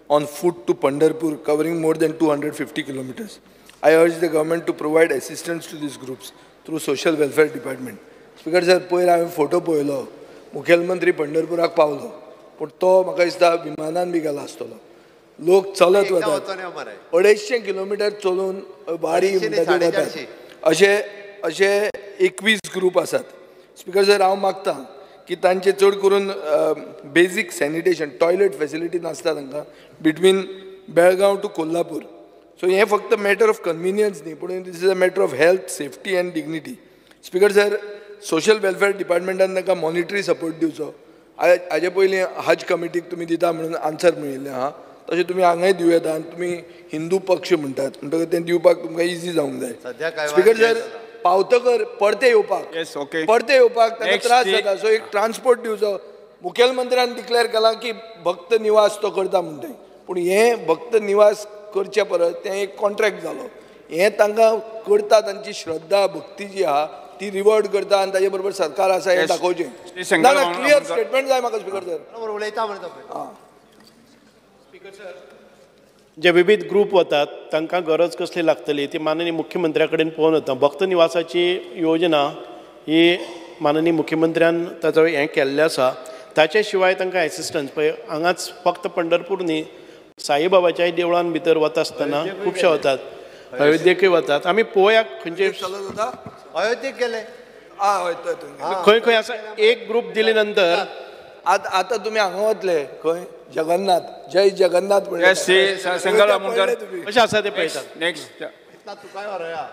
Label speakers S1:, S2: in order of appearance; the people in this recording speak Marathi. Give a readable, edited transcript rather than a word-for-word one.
S1: on foot to Pandharpur, covering more than 250 kilometers. I urge the government to provide assistance to these groups through Social Welfare Department. Speaker sir, पयर हांवें फोटो पळयलो, मुखेलमंत्री पंढरपुराक पावलो, पण तो म्हाका दिसता विमानान बी गेला आसतलो. लोक चलत वतात, 250 किलोमीटर चलून वारी वतात. अशे 21 ग्रुप आसात. स्पीकर सर, हांव मागतां की तांचे चड करून बेसिक सॅनिटेशन टॉयलेट फॅसिलिटी नासता तांकां between Belgaum to Kolhapur. So हें फक्त मॅटर ऑफ कन्विनियन्स न्ही, पूण this is a matter of health, safety and dignity. Speaker sir, social welfare डिपार्टमेंटान तांकां मॉनिटरी सपोर्ट दिवचो. हाजे पयलीं हज कमिटीक तुमी दिता म्हणून आन्सर मेळिल्लें आहा, तशें तुमी हांगाय दिवं येता आनी तुमी हिंदू पक्ष म्हणटात म्हणटकच तें दिवपाक तुमकां इजी जावंक जाय. स्पीकर सर, पावतकर परते येवपाक ताका त्रास जाता, सो एक ट्रान्सपोर्ट दिवचो. मुखेलमंत्र्यान डिक्लेअर केलां की भक्त निवास तो करता म्हणटा, पूण हें भक्त निवास करचे परस तें एक कॉन्ट्रॅक्ट जालो. हें तांकां करता, तांची श्रद्धा भक्ती जी आहा ती रिवॉर्ड करता आनी ताजे बरोबर सरकार आसा हें दाखोवचें. क्लियर स्टेटमेंट जाय म्हाका स्पीकर सर.
S2: उलयता म्हणटा
S3: स्पीकर सर, जे विविध ग्रुप वतात तांकां गरज कसली लागतली ती माननीय मुख्यमंत्र्या कडेन पळोवन वता. भक्त निवासाची योजना ही माननीय मुख्यमंत्र्यान ताचो हें केल्लें आसा. ताचे शिवाय तांकां एसिस्टन्स पळय हांगाच फक्त पंढरपूर न्ही, साईबाबाच्याय देवळान भितर वता आसतना खुबशे वतात, अयोध्येकूय वतात. आमी पळोवया खंयचे
S2: अयोध्येक गेले
S3: खंय खंय आसा. एक ग्रुप दिले नंतर
S1: आतां तुमी हांगा वतले खंय जगन्नाथ, जय जगन्नाथ
S3: कशें आसा ते पळयतात.
S2: नेक्स्ट तुकाय व्हरया.